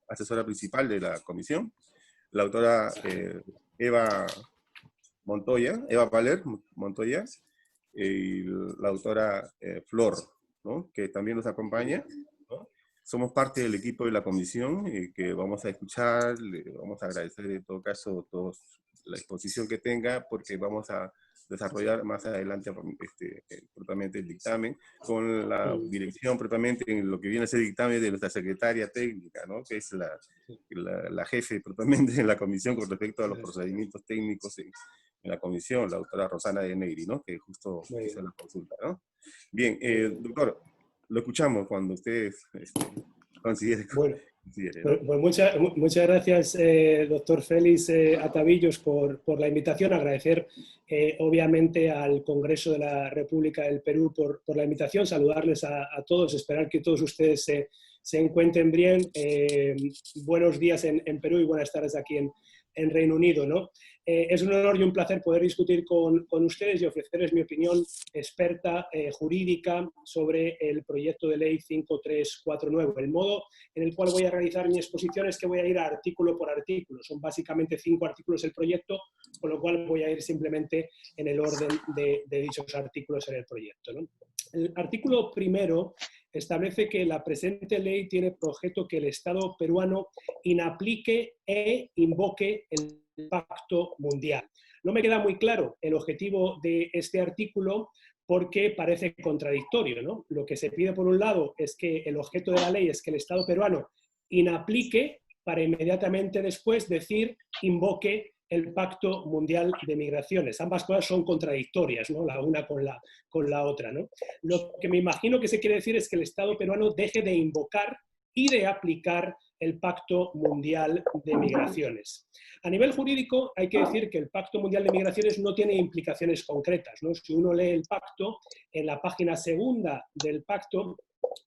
asesora principal de la comisión, la autora Eva Valer Montoya, y la autora Flor, ¿no? Que también nos acompaña, ¿no? Somos parte del equipo de la comisión que vamos a escuchar, le vamos a agradecer en todo caso todos la exposición que tenga, porque vamos a desarrollar más adelante propiamente el dictamen, con la dirección propiamente en lo que viene a ser dictamen de nuestra secretaria técnica, ¿no? Que es la jefe propiamente en la comisión con respecto a los procedimientos técnicos en la comisión, la doctora Rosana de Negri, ¿no? Que justo hizo la consulta, ¿no? Bien, doctor, lo escuchamos cuando ustedes consideren. Bueno, pues muchas gracias, doctor Félix Atavillos, por la invitación. Agradecer, obviamente, al Congreso de la República del Perú por la invitación. Saludarles a todos, esperar que todos ustedes se encuentren bien. Buenos días en Perú y buenas tardes aquí en Reino Unido, ¿no? Es un honor y un placer poder discutir con ustedes y ofrecerles mi opinión experta jurídica sobre el proyecto de ley 5349. El modo en el cual voy a realizar mi exposición es que voy a ir artículo por artículo. Son básicamente 5 artículos el proyecto, con lo cual voy a ir simplemente en el orden de dichos artículos en el proyecto, ¿no? El artículo primero establece que la presente ley tiene por objeto que el Estado peruano inaplique e invoque el Pacto Mundial. No me queda muy claro el objetivo de este artículo porque parece contradictorio, ¿no? Lo que se pide por un lado es que el objeto de la ley es que el Estado peruano inaplique para inmediatamente después decir invoque el Pacto Mundial de Migraciones. Ambas cosas son contradictorias, ¿no? La una con la otra, ¿no? Lo que me imagino que se quiere decir es que el Estado peruano deje de invocar y de aplicar el Pacto Mundial de Migraciones. A nivel jurídico hay que decir que el Pacto Mundial de Migraciones no tiene implicaciones concretas, ¿no? Si uno lee el pacto, en la página segunda del pacto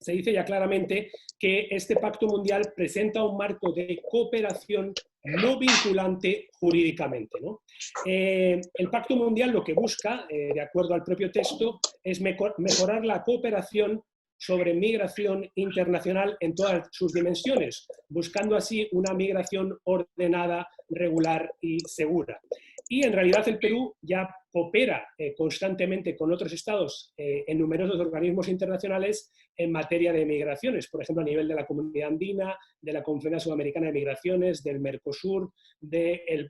se dice ya claramente que este Pacto Mundial presenta un marco de cooperación no vinculante jurídicamente, ¿no? El Pacto Mundial lo que busca, de acuerdo al propio texto, es mejorar la cooperación sobre migración internacional en todas sus dimensiones, buscando así una migración ordenada, regular y segura. Y en realidad el Perú ya coopera constantemente con otros estados en numerosos organismos internacionales en materia de migraciones, por ejemplo, a nivel de la Comunidad Andina, de la Conferencia Sudamericana de Migraciones, del Mercosur, de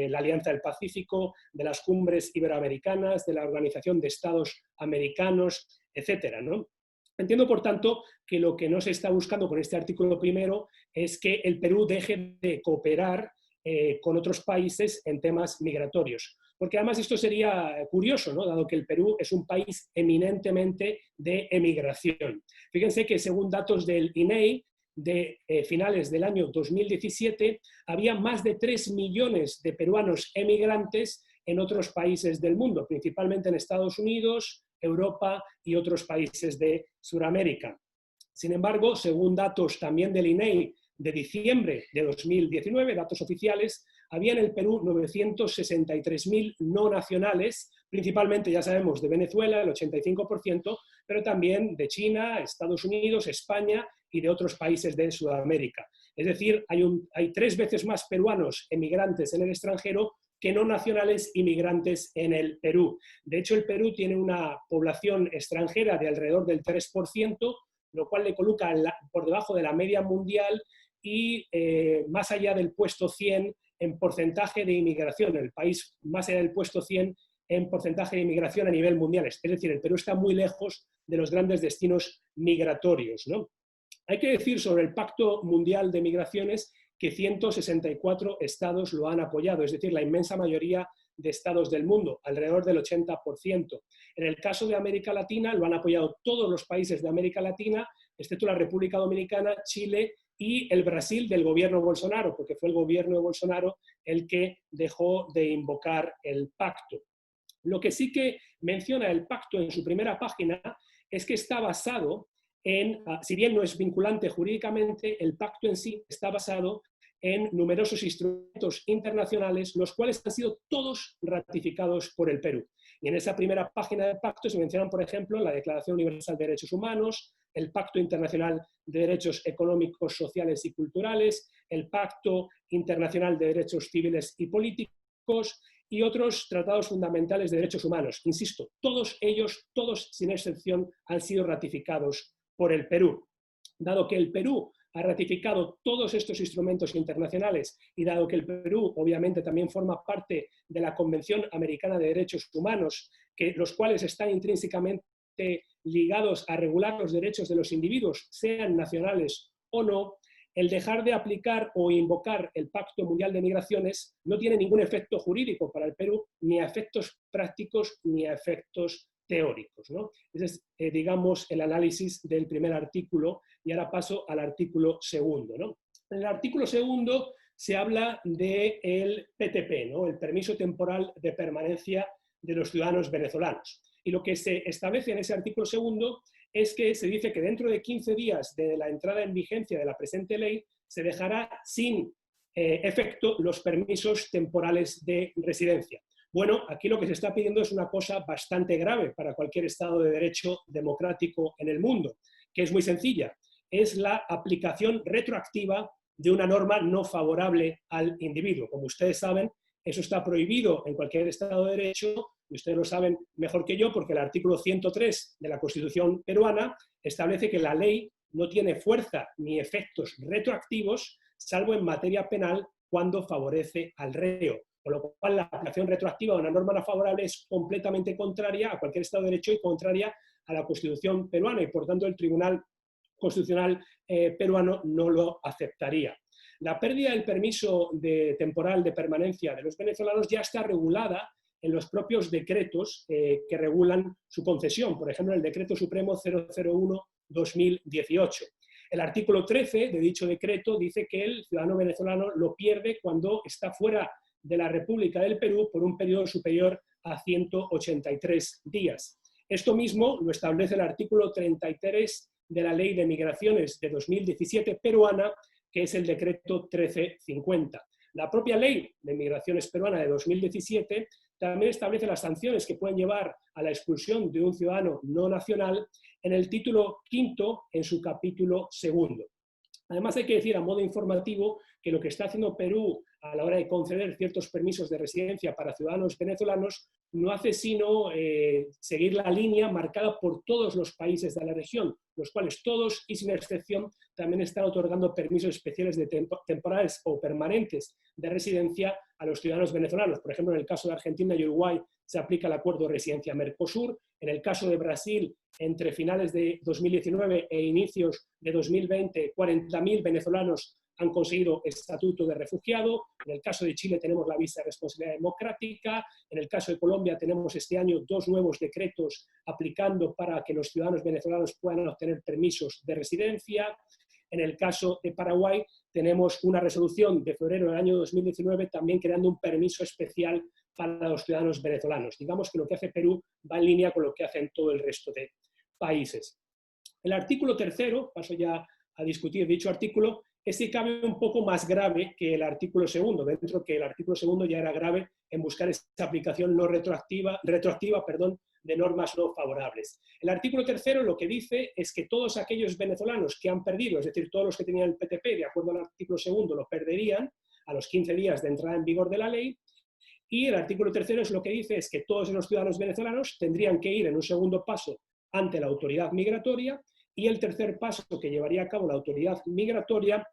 la Alianza del Pacífico, de las cumbres iberoamericanas, de la Organización de Estados Americanos, etcétera, ¿no? Entiendo, por tanto, que lo que no se está buscando con este artículo primero es que el Perú deje de cooperar con otros países en temas migratorios. Porque además esto sería curioso, ¿no? Dado que el Perú es un país eminentemente de emigración. Fíjense que según datos del INEI, de finales del año 2017, había más de 3 millones de peruanos emigrantes en otros países del mundo, principalmente en Estados Unidos, Europa y otros países de Sudamérica. Sin embargo, según datos también del INEI de diciembre de 2019, datos oficiales, había en el Perú 963.000 no nacionales, principalmente, ya sabemos, de Venezuela, el 85%, pero también de China, Estados Unidos, España y de otros países de Sudamérica. Es decir, hay 3 veces más peruanos emigrantes en el extranjero que no nacionales inmigrantes en el Perú. De hecho, el Perú tiene una población extranjera de alrededor del 3%, lo cual le coloca por debajo de la media mundial y más allá del puesto 100 en porcentaje de inmigración, el país más allá del puesto 100 en porcentaje de inmigración a nivel mundial. Es decir, el Perú está muy lejos de los grandes destinos migratorios, ¿no? Hay que decir sobre el Pacto Mundial de Migraciones que 164 estados lo han apoyado, es decir, la inmensa mayoría de estados del mundo, alrededor del 80%. En el caso de América Latina lo han apoyado todos los países de América Latina, excepto la República Dominicana, Chile y el Brasil del gobierno Bolsonaro, porque fue el gobierno de Bolsonaro el que dejó de invocar el pacto. Lo que sí que menciona el pacto en su primera página es que está basado en, si bien no es vinculante jurídicamente, el pacto en sí está basado en numerosos instrumentos internacionales, los cuales han sido todos ratificados por el Perú. Y en esa primera página del pacto se mencionan, por ejemplo, la Declaración Universal de Derechos Humanos, el Pacto Internacional de Derechos Económicos, Sociales y Culturales, el Pacto Internacional de Derechos Civiles y Políticos y otros tratados fundamentales de derechos humanos. Insisto, todos ellos, todos sin excepción, han sido ratificados por el Perú. Dado que el Perú ha ratificado todos estos instrumentos internacionales y dado que el Perú obviamente también forma parte de la Convención Americana de Derechos Humanos, los cuales están intrínsecamente ligados a regular los derechos de los individuos, sean nacionales o no, el dejar de aplicar o invocar el Pacto Mundial de Migraciones no tiene ningún efecto jurídico para el Perú, ni a efectos prácticos ni a efectos teóricos, ¿no? Ese es, digamos, el análisis del primer artículo, y ahora paso al artículo segundo, ¿no? En el artículo segundo se habla del PTP, ¿no? El permiso temporal de permanencia de los ciudadanos venezolanos. Y lo que se establece en ese artículo segundo es que se dice que dentro de 15 días de la entrada en vigencia de la presente ley se dejará sin efecto los permisos temporales de residencia. Bueno, aquí lo que se está pidiendo es una cosa bastante grave para cualquier Estado de Derecho democrático en el mundo, que es muy sencilla. Es la aplicación retroactiva de una norma no favorable al individuo. Como ustedes saben, eso está prohibido en cualquier Estado de Derecho, y ustedes lo saben mejor que yo porque el artículo 103 de la Constitución peruana establece que la ley no tiene fuerza ni efectos retroactivos, salvo en materia penal cuando favorece al reo. Con lo cual, la aplicación retroactiva de una norma no favorable es completamente contraria a cualquier Estado de Derecho y contraria a la Constitución peruana, y por tanto el Tribunal Constitucional peruano no lo aceptaría. La pérdida del permiso temporal de permanencia de los venezolanos ya está regulada en los propios decretos que regulan su concesión, por ejemplo, el Decreto Supremo 001-2018. El artículo 13 de dicho decreto dice que el ciudadano venezolano lo pierde cuando está fuera de la República del Perú por un periodo superior a 183 días. Esto mismo lo establece el artículo 33 de la Ley de Migraciones de 2017 peruana, que es el decreto 1350. La propia Ley de Migraciones peruana de 2017 también establece las sanciones que pueden llevar a la expulsión de un ciudadano no nacional en el título quinto, en su capítulo segundo. Además, hay que decir a modo informativo que lo que está haciendo Perú a la hora de conceder ciertos permisos de residencia para ciudadanos venezolanos no hace sino seguir la línea marcada por todos los países de la región, los cuales todos, y sin excepción, también están otorgando permisos especiales de temporales o permanentes de residencia a los ciudadanos venezolanos. Por ejemplo, en el caso de Argentina y Uruguay se aplica el acuerdo de residencia Mercosur. En el caso de Brasil, entre finales de 2019 e inicios de 2020, 40.000 venezolanos han conseguido estatuto de refugiado. En el caso de Chile tenemos la visa de responsabilidad democrática. En el caso de Colombia tenemos este año 2 nuevos decretos aplicando para que los ciudadanos venezolanos puedan obtener permisos de residencia. En el caso de Paraguay tenemos una resolución de febrero del año 2019 también creando un permiso especial para los ciudadanos venezolanos. Digamos que lo que hace Perú va en línea con lo que hacen todo el resto de países. El artículo tercero, paso ya a discutir dicho artículo, ese cabe un poco más grave que el artículo segundo, dentro que el artículo segundo ya era grave en buscar esa aplicación no retroactiva de normas no favorables. El artículo tercero lo que dice es que todos aquellos venezolanos que han perdido, es decir, todos los que tenían el PTP, de acuerdo al artículo segundo, lo perderían a los 15 días de entrada en vigor de la ley, y el artículo tercero es lo que dice es que todos los ciudadanos venezolanos tendrían que ir en un segundo paso ante la autoridad migratoria, y el tercer paso que llevaría a cabo la autoridad migratoria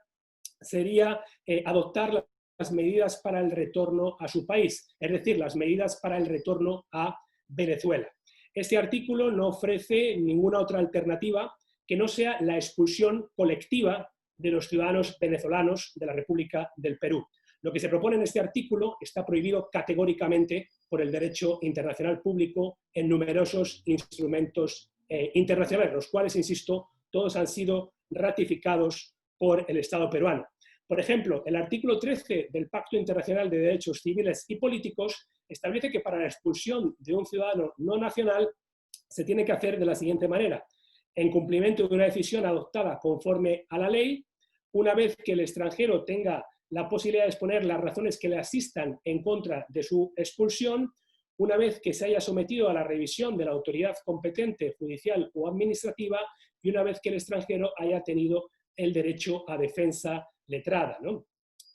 sería adoptar las medidas para el retorno a su país, es decir, las medidas para el retorno a Venezuela. Este artículo no ofrece ninguna otra alternativa que no sea la expulsión colectiva de los ciudadanos venezolanos de la República del Perú. Lo que se propone en este artículo está prohibido categóricamente por el derecho internacional público en numerosos instrumentos internacionales, los cuales, insisto, todos han sido ratificados por el Estado peruano. Por ejemplo, el artículo 13 del Pacto Internacional de Derechos Civiles y Políticos establece que para la expulsión de un ciudadano no nacional se tiene que hacer de la siguiente manera. En cumplimiento de una decisión adoptada conforme a la ley, una vez que el extranjero tenga la posibilidad de exponer las razones que le asistan en contra de su expulsión, una vez que se haya sometido a la revisión de la autoridad competente, judicial o administrativa, y una vez que el extranjero haya tenido el derecho a defensa letrada, ¿no?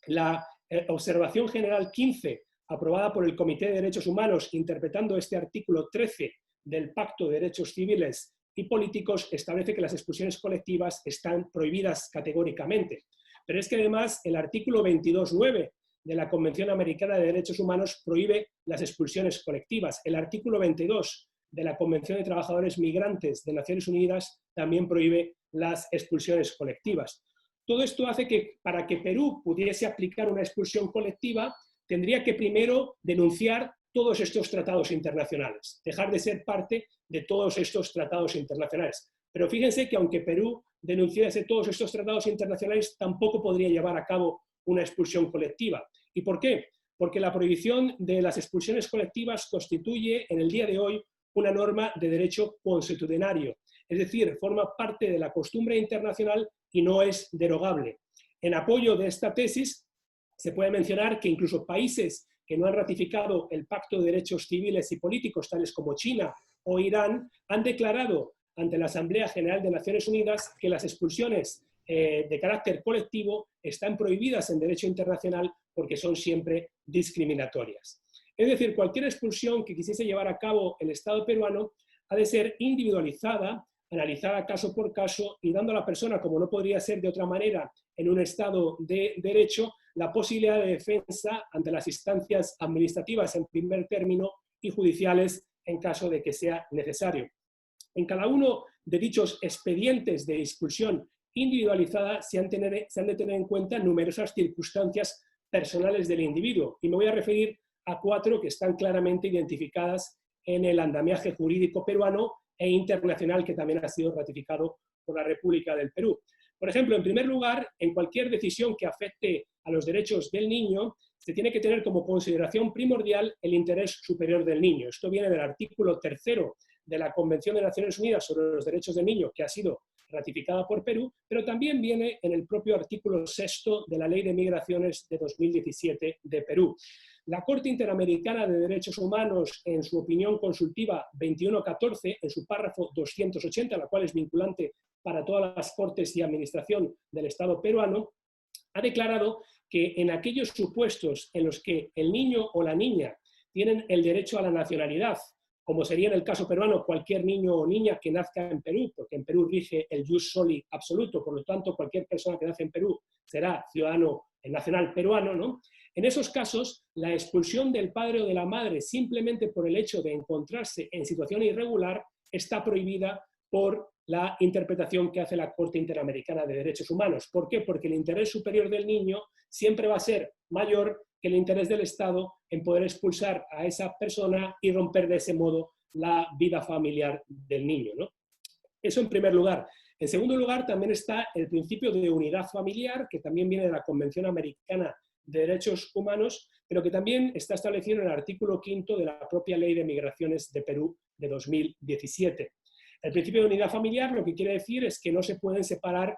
La Observación General 15, aprobada por el Comité de Derechos Humanos, interpretando este artículo 13 del Pacto de Derechos Civiles y Políticos, establece que las expulsiones colectivas están prohibidas categóricamente. Pero es que además el artículo 22.9 de la Convención Americana de Derechos Humanos prohíbe las expulsiones colectivas. El artículo 22 de la Convención de Trabajadores Migrantes de Naciones Unidas también prohíbe las expulsiones colectivas. Todo esto hace que para que Perú pudiese aplicar una expulsión colectiva tendría que primero denunciar todos estos tratados internacionales, dejar de ser parte de todos estos tratados internacionales. Pero fíjense que aunque Perú denunciase todos estos tratados internacionales, tampoco podría llevar a cabo una expulsión colectiva. ¿Y por qué? Porque la prohibición de las expulsiones colectivas constituye en el día de hoy una norma de derecho consuetudinario, es decir, forma parte de la costumbre internacional y no es derogable. En apoyo de esta tesis, se puede mencionar que incluso países que no han ratificado el Pacto de Derechos Civiles y Políticos, tales como China o Irán, han declarado ante la Asamblea General de Naciones Unidas que las expulsiones de carácter colectivo están prohibidas en derecho internacional porque son siempre discriminatorias. Es decir, cualquier expulsión que quisiese llevar a cabo el Estado peruano ha de ser individualizada, analizada caso por caso y dando a la persona, como no podría ser de otra manera en un Estado de derecho, la posibilidad de defensa ante las instancias administrativas en primer término y judiciales en caso de que sea necesario. En cada uno de dichos expedientes de expulsión individualizada se han de tener en cuenta numerosas circunstancias personales del individuo y me voy a referir a 4 que están claramente identificadas en el andamiaje jurídico peruano e internacional que también ha sido ratificado por la República del Perú. Por ejemplo, en primer lugar, en cualquier decisión que afecte a los derechos del niño, se tiene que tener como consideración primordial el interés superior del niño. Esto viene del artículo 3 de la Convención de Naciones Unidas sobre los Derechos del Niño, que ha sido ratificada por Perú, pero también viene en el propio artículo 6 de la Ley de Migraciones de 2017 de Perú. La Corte Interamericana de Derechos Humanos, en su opinión consultiva 2114, en su párrafo 280, la cual es vinculante para todas las cortes y administración del Estado peruano, ha declarado que en aquellos supuestos en los que el niño o la niña tienen el derecho a la nacionalidad, como sería en el caso peruano cualquier niño o niña que nazca en Perú, porque en Perú rige el jus soli absoluto, por lo tanto cualquier persona que nace en Perú será ciudadano nacional peruano, ¿no? En esos casos, la expulsión del padre o de la madre simplemente por el hecho de encontrarse en situación irregular está prohibida por la interpretación que hace la Corte Interamericana de Derechos Humanos. ¿Por qué? Porque el interés superior del niño siempre va a ser mayor que el interés del Estado en poder expulsar a esa persona y romper de ese modo la vida familiar del niño, ¿no? Eso en primer lugar. En segundo lugar, también está el principio de unidad familiar, que también viene de la Convención Americana de Derechos Humanos, pero que también está establecido en el artículo 5 de la propia Ley de Migraciones de Perú de 2017. El principio de unidad familiar lo que quiere decir es que no se pueden separar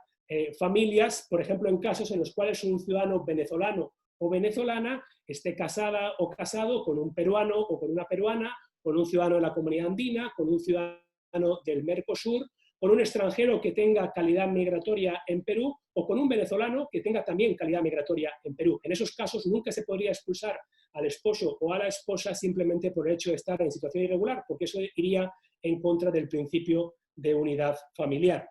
familias, por ejemplo, en casos en los cuales un ciudadano venezolano o venezolana esté casada o casado con un peruano o con una peruana, con un ciudadano de la Comunidad Andina, con un ciudadano del Mercosur, con un extranjero que tenga calidad migratoria en Perú o con un venezolano que tenga también calidad migratoria en Perú. En esos casos nunca se podría expulsar al esposo o a la esposa simplemente por el hecho de estar en situación irregular, porque eso iría en contra del principio de unidad familiar.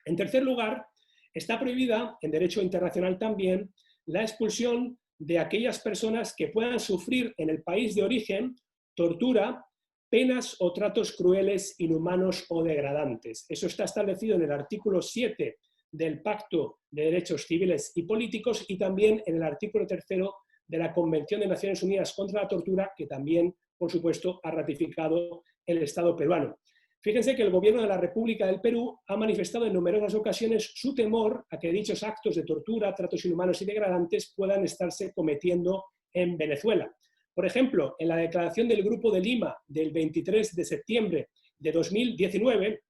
En tercer lugar, está prohibida, en derecho internacional también, la expulsión de aquellas personas que puedan sufrir en el país de origen tortura, penas o tratos crueles, inhumanos o degradantes. Eso está establecido en el artículo 7 del Pacto de Derechos Civiles y Políticos y también en el artículo 3 de la Convención de Naciones Unidas contra la Tortura, que también, por supuesto, ha ratificado el Estado peruano. Fíjense que el Gobierno de la República del Perú ha manifestado en numerosas ocasiones su temor a que dichos actos de tortura, tratos inhumanos y degradantes puedan estarse cometiendo en Venezuela. Por ejemplo, en la declaración del Grupo de Lima del 23 de septiembre de 2019,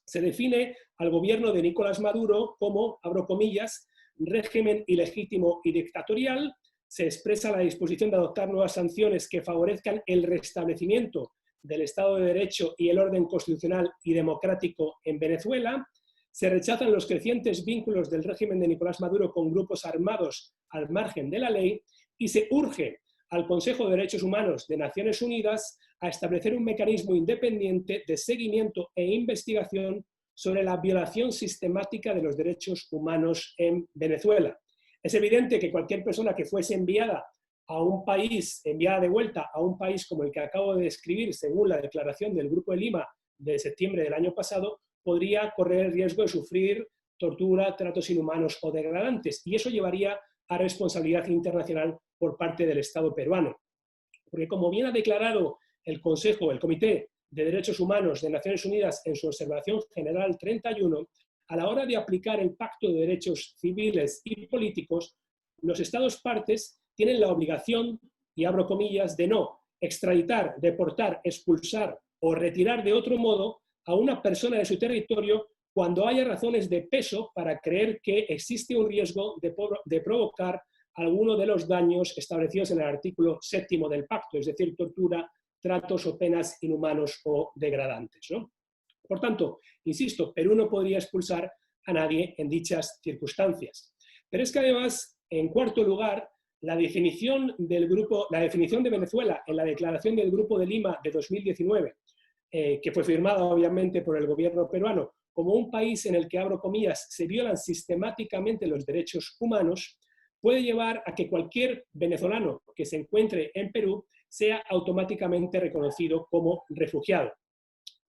se define al gobierno de Nicolás Maduro como, abro comillas, régimen ilegítimo y dictatorial. Se expresa la disposición de adoptar nuevas sanciones que favorezcan el restablecimiento del Estado de Derecho y el orden constitucional y democrático en Venezuela. se rechazan los crecientes vínculos del régimen de Nicolás Maduro con grupos armados al margen de la ley y se urge al Consejo de Derechos Humanos de Naciones Unidas a establecer un mecanismo independiente de seguimiento e investigación sobre la violación sistemática de los derechos humanos en Venezuela. Es evidente que cualquier persona que fuese enviada a un país, enviada de vuelta a un país como el que acabo de describir, según la declaración del Grupo de Lima de septiembre del año pasado, podría correr el riesgo de sufrir tortura, tratos inhumanos o degradantes, y eso llevaría a responsabilidad internacional por parte del Estado peruano. Porque como bien ha declarado el Consejo, el Comité de Derechos Humanos de Naciones Unidas en su Observación General 31, a la hora de aplicar el Pacto de Derechos Civiles y Políticos, los Estados partes tienen la obligación, y abro comillas, de no extraditar, deportar, expulsar o retirar de otro modo a una persona de su territorio cuando haya razones de peso para creer que existe un riesgo de provocar alguno de los daños establecidos en el artículo 7º del pacto, es decir, tortura, tratos o penas inhumanos o degradantes, ¿no? Por tanto, insisto, Perú no podría expulsar a nadie en dichas circunstancias. Pero es que además, en cuarto lugar, la definición de Venezuela en la declaración del Grupo de Lima de 2019, que fue firmada obviamente por el gobierno peruano, como un país en el que, abro comillas, se violan sistemáticamente los derechos humanos, puede llevar a que cualquier venezolano que se encuentre en Perú sea automáticamente reconocido como refugiado.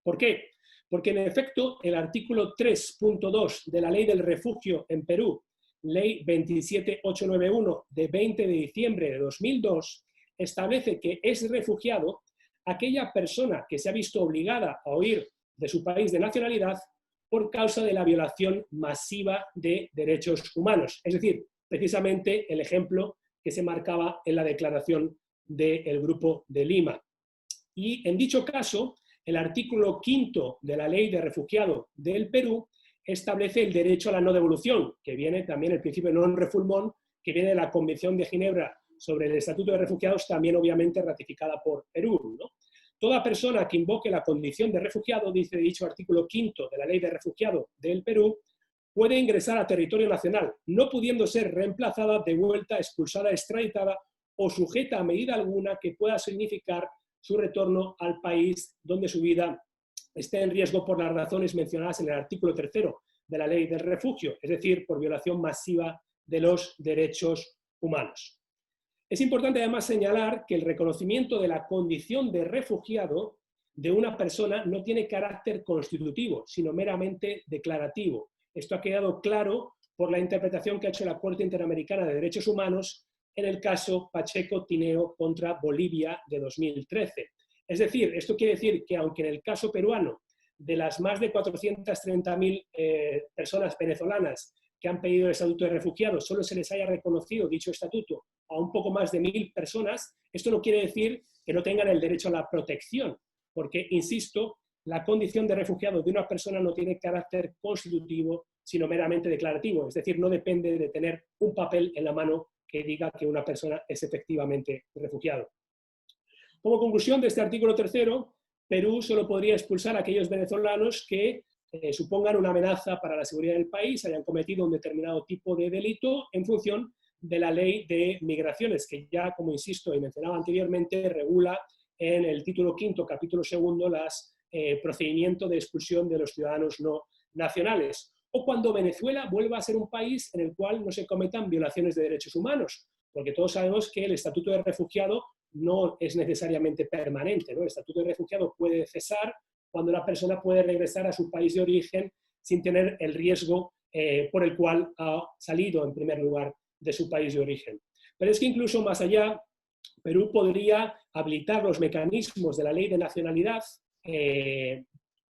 ¿Por qué? Porque en efecto el artículo 3.2 de la Ley del Refugio en Perú, Ley 27891 de 20 de diciembre de 2002, establece que es refugiado aquella persona que se ha visto obligada a huir de su país de nacionalidad por causa de la violación masiva de derechos humanos. Es decir, precisamente el ejemplo que se marcaba en la declaración del Grupo de Lima. Y en dicho caso, el artículo 5 de la Ley de Refugiado del Perú establece el derecho a la no devolución, que viene también el principio de non-refoulement, que viene de la Convención de Ginebra sobre el Estatuto de Refugiados, también obviamente ratificada por Perú, ¿no? Toda persona que invoque la condición de refugiado, dice dicho artículo 5 de la Ley de Refugiado del Perú, puede ingresar a territorio nacional, no pudiendo ser reemplazada, devuelta, expulsada, extraditada o sujeta a medida alguna que pueda significar su retorno al país donde su vida esté en riesgo por las razones mencionadas en el artículo 3 de la Ley del Refugio, es decir, por violación masiva de los derechos humanos. Es importante además señalar que el reconocimiento de la condición de refugiado de una persona no tiene carácter constitutivo, sino meramente declarativo. Esto ha quedado claro por la interpretación que ha hecho la Corte Interamericana de Derechos Humanos en el caso Pacheco-Tineo contra Bolivia de 2013. Es decir, esto quiere decir que aunque en el caso peruano, de las más de 430.000 personas venezolanas que han pedido el estatuto de refugiados, solo se les haya reconocido dicho estatuto a un poco más de 1.000 personas, esto no quiere decir que no tengan el derecho a la protección, porque, insisto, la condición de refugiado de una persona no tiene carácter constitutivo, sino meramente declarativo, es decir, no depende de tener un papel en la mano que diga que una persona es efectivamente refugiado. Como conclusión de este artículo 3, Perú solo podría expulsar a aquellos venezolanos que supongan una amenaza para la seguridad del país, hayan cometido un determinado tipo de delito en función de la ley de migraciones, que ya, como insisto y mencionaba anteriormente, regula en el título 5, capítulo 2, los procedimientos de expulsión de los ciudadanos no nacionales. O cuando Venezuela vuelva a ser un país en el cual no se cometan violaciones de derechos humanos, porque todos sabemos que el estatuto de refugiado no es necesariamente permanente, ¿no? El estatuto de refugiado puede cesar cuando la persona puede regresar a su país de origen sin tener el riesgo por el cual ha salido en primer lugar de su país de origen. Pero es que incluso más allá, Perú podría habilitar los mecanismos de la Ley de Nacionalidad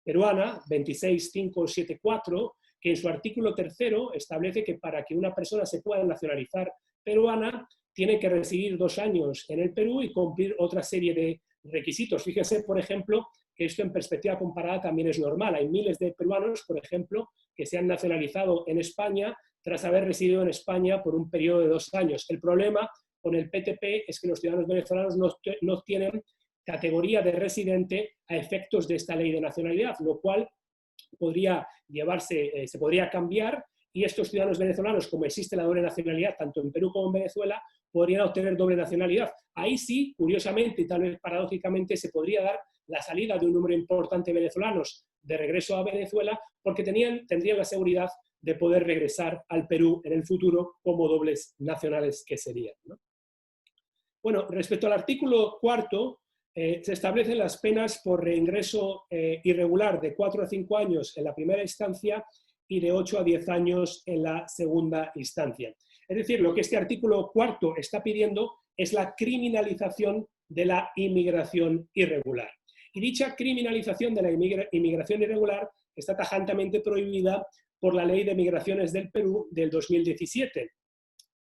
peruana 26574, que en su artículo 3 establece que para que una persona se pueda nacionalizar peruana, tiene que residir 2 años en el Perú y cumplir otra serie de requisitos. Fíjense, por ejemplo, que esto en perspectiva comparada también es normal. Hay miles de peruanos, por ejemplo, que se han nacionalizado en España tras haber residido en España por un periodo de 2 años. El problema con el PTP es que los ciudadanos venezolanos no tienen categoría de residente a efectos de esta ley de nacionalidad, lo cual podría llevarse, se podría cambiar, y estos ciudadanos venezolanos, como existe la doble nacionalidad tanto en Perú como en Venezuela, podrían obtener doble nacionalidad. Ahí sí, curiosamente y tal vez paradójicamente, se podría dar la salida de un número importante de venezolanos de regreso a Venezuela, porque tendrían la seguridad de poder regresar al Perú en el futuro como dobles nacionales que serían, ¿no? Bueno, respecto al artículo 4, se establecen las penas por reingreso irregular de 4 a 5 años en la primera instancia y de 8 a 10 años en la segunda instancia. Es decir, lo que este artículo 4 está pidiendo es la criminalización de la inmigración irregular. Y dicha criminalización de la inmigración irregular está tajantemente prohibida por la Ley de Migraciones del Perú del 2017,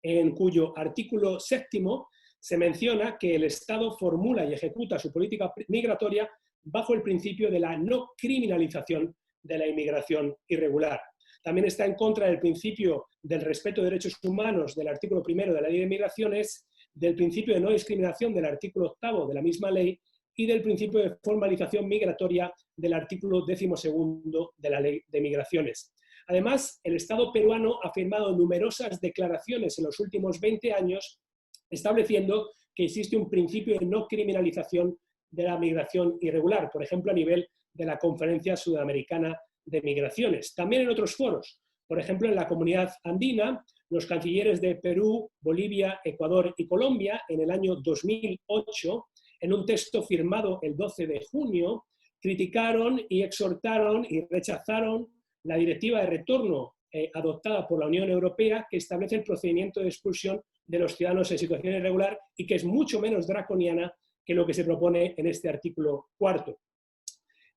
en cuyo artículo 7º se menciona que el Estado formula y ejecuta su política migratoria bajo el principio de la no criminalización de la inmigración irregular. También está en contra del principio del respeto de derechos humanos del artículo 1 de la Ley de Migraciones, del principio de no discriminación del artículo 8 de la misma ley y del principio de formalización migratoria del artículo 12º de la Ley de Migraciones. Además, el Estado peruano ha firmado numerosas declaraciones en los últimos 20 años estableciendo que existe un principio de no criminalización de la migración irregular, por ejemplo, a nivel de la Conferencia Sudamericana de Migraciones. También en otros foros, por ejemplo, en la Comunidad Andina, los cancilleres de Perú, Bolivia, Ecuador y Colombia, en el año 2008, en un texto firmado el 12 de junio, criticaron y exhortaron y rechazaron la directiva de retorno adoptada por la Unión Europea, que establece el procedimiento de expulsión de los ciudadanos en situación irregular y que es mucho menos draconiana que lo que se propone en este artículo 4.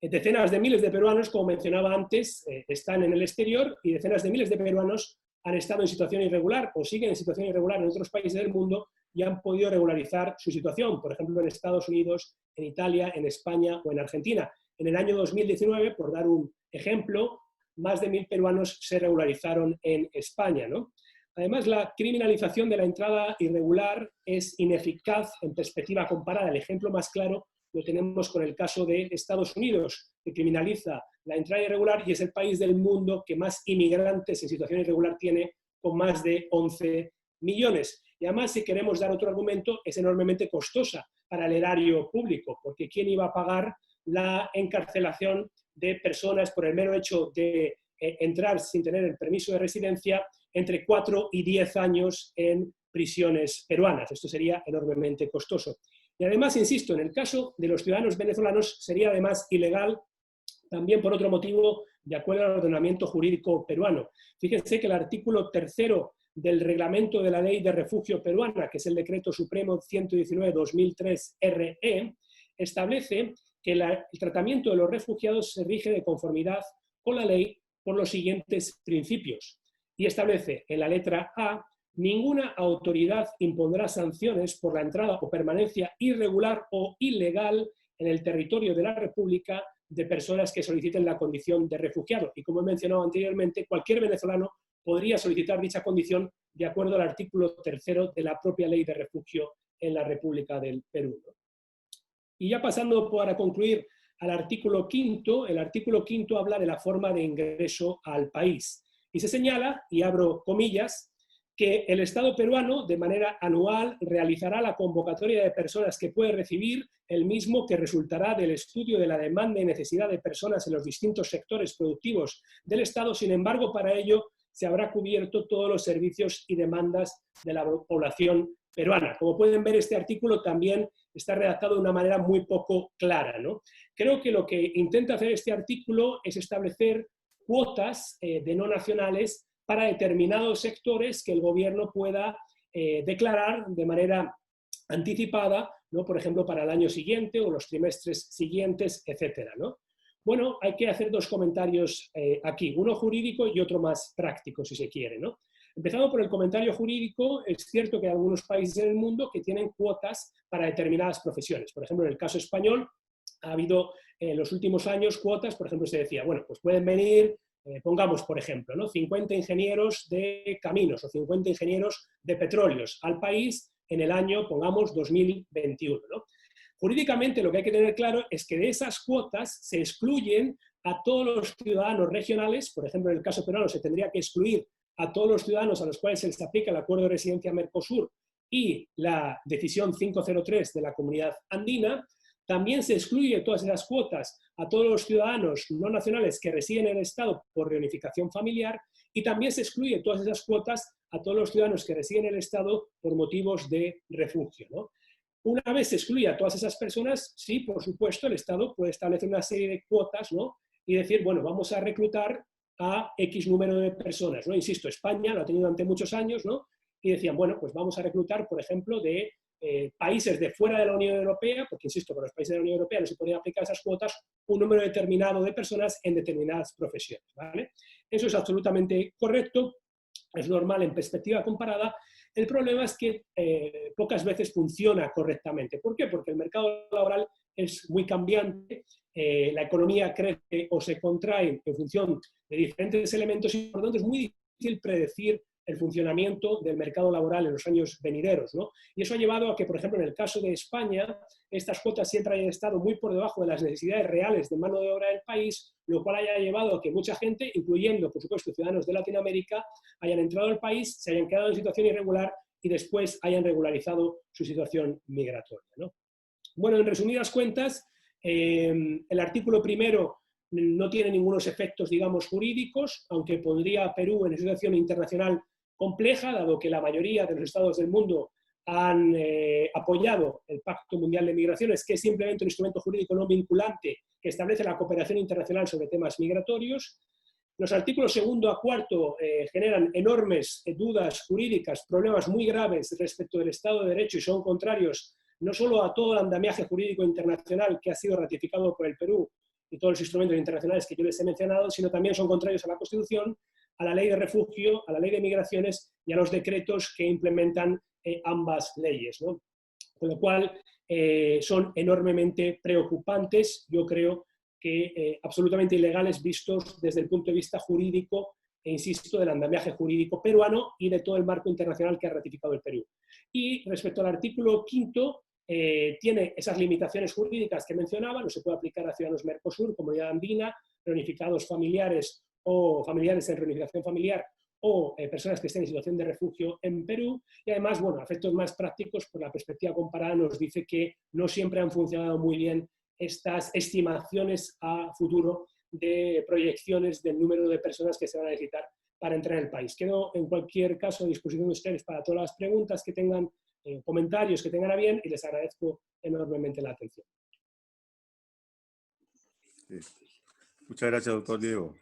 Decenas de miles de peruanos, como mencionaba antes, están en el exterior y decenas de miles de peruanos han estado en situación irregular o siguen en situación irregular en otros países del mundo y han podido regularizar su situación, por ejemplo, en Estados Unidos, en Italia, en España o en Argentina. En el año 2019, por dar un ejemplo, más de 1.000 peruanos se regularizaron en España, ¿no? Además, la criminalización de la entrada irregular es ineficaz en perspectiva comparada. El ejemplo más claro lo tenemos con el caso de Estados Unidos, que criminaliza la entrada irregular y es el país del mundo que más inmigrantes en situación irregular tiene, con más de 11 millones. Y además, si queremos dar otro argumento, es enormemente costosa para el erario público, porque ¿quién iba a pagar la encarcelación de personas por el mero hecho de entrar sin tener el permiso de residencia entre 4 y 10 años en prisiones peruanas? Esto sería enormemente costoso. Y además, insisto, en el caso de los ciudadanos venezolanos sería además ilegal también por otro motivo, de acuerdo al ordenamiento jurídico peruano. Fíjense que el artículo 3º del reglamento de la Ley de Refugio peruana, que es el Decreto Supremo 119/2003-RE, establece que el tratamiento de los refugiados se rige de conformidad con la ley por los siguientes principios. Y establece en la letra A: ninguna autoridad impondrá sanciones por la entrada o permanencia irregular o ilegal en el territorio de la República de personas que soliciten la condición de refugiado. Y como he mencionado anteriormente, cualquier venezolano podría solicitar dicha condición de acuerdo al artículo 3º de la propia Ley de Refugio en la República del Perú, ¿no? Y ya pasando para concluir al artículo 5, el artículo 5 habla de la forma de ingreso al país. Y se señala, y abro comillas, que el Estado peruano de manera anual realizará la convocatoria de personas que puede recibir, el mismo que resultará del estudio de la demanda y necesidad de personas en los distintos sectores productivos del Estado. Sin embargo, para ello se habrá cubierto todos los servicios y demandas de la población peruana. Como pueden ver, este artículo también está redactado de una manera muy poco clara, ¿no? Creo que lo que intenta hacer este artículo es establecer cuotas de no nacionales para determinados sectores que el gobierno pueda declarar de manera anticipada, ¿no? Por ejemplo, para el año siguiente o los trimestres siguientes, etcétera, ¿no? Bueno, hay que hacer dos comentarios aquí, uno jurídico y otro más práctico, si se quiere, ¿no? Empezando por el comentario jurídico, es cierto que hay algunos países en el mundo que tienen cuotas para determinadas profesiones. Por ejemplo, en el caso español ha habido en los últimos años cuotas, por ejemplo, se decía, bueno, pues pueden venir, pongamos, por ejemplo, ¿no? 50 ingenieros de caminos o 50 ingenieros de petróleos al país en el año, pongamos, 2021, ¿no? Jurídicamente lo que hay que tener claro es que de esas cuotas se excluyen a todos los ciudadanos regionales. Por ejemplo, en el caso peruano se tendría que excluir a todos los ciudadanos a los cuales se les aplica el Acuerdo de Residencia Mercosur y la decisión 503 de la Comunidad Andina. También se excluye todas esas cuotas a todos los ciudadanos no nacionales que residen en el Estado por reunificación familiar, y también se excluye todas esas cuotas a todos los ciudadanos que residen en el Estado por motivos de refugio, ¿no? Una vez se excluye a todas esas personas, sí, por supuesto, el Estado puede establecer una serie de cuotas, ¿no? Y decir, bueno, vamos a reclutar a X número de personas, ¿no? Insisto, España lo ha tenido durante muchos años, ¿no? Y decían, bueno, pues vamos a reclutar, por ejemplo, de países de fuera de la Unión Europea, porque, insisto, con los países de la Unión Europea no se podían aplicar esas cuotas, un número determinado de personas en determinadas profesiones, ¿vale? Eso es absolutamente correcto, es normal en perspectiva comparada. El problema es que pocas veces funciona correctamente. ¿Por qué? Porque el mercado laboral es muy cambiante, la economía crece o se contrae en función de diferentes elementos y por lo tanto es muy difícil predecir el funcionamiento del mercado laboral en los años venideros, ¿no? Y eso ha llevado a que, por ejemplo, en el caso de España, estas cuotas siempre hayan estado muy por debajo de las necesidades reales de mano de obra del país, lo cual haya llevado a que mucha gente, incluyendo, por supuesto, ciudadanos de Latinoamérica, hayan entrado al país, se hayan quedado en situación irregular y después hayan regularizado su situación migratoria, ¿no? Bueno, en resumidas cuentas, el artículo primero no tiene ningunos efectos, digamos, jurídicos, aunque pondría a Perú en una situación internacional compleja, dado que la mayoría de los estados del mundo han apoyado el Pacto Mundial de Migraciones, que es simplemente un instrumento jurídico no vinculante que establece la cooperación internacional sobre temas migratorios. Los artículos segundo a cuarto generan enormes dudas jurídicas, problemas muy graves respecto del Estado de Derecho y son contrarios no solo a todo el andamiaje jurídico internacional que ha sido ratificado por el Perú y todos los instrumentos internacionales que yo les he mencionado, sino también son contrarios a la Constitución, a la Ley de Refugio, a la Ley de Migraciones y a los decretos que implementan ambas leyes, ¿no? Con lo cual son enormemente preocupantes, yo creo que absolutamente ilegales vistos desde el punto de vista jurídico e insisto, del andamiaje jurídico peruano y de todo el marco internacional que ha ratificado el Perú. Y respecto al artículo quinto, tiene esas limitaciones jurídicas que mencionaba, no se puede aplicar a ciudadanos Mercosur, Comunidad Andina, reunificados familiares o familiares en reunificación familiar o personas que estén en situación de refugio en Perú. Y además, bueno, a efectos más prácticos, por la perspectiva comparada nos dice que no siempre han funcionado muy bien estas estimaciones a futuro de proyecciones del número de personas que se van a necesitar para entrar en el país. Quedo en cualquier caso a disposición de ustedes para todas las preguntas que tengan, comentarios que tengan a bien y les agradezco enormemente la atención. Sí. Muchas gracias, doctor Diego.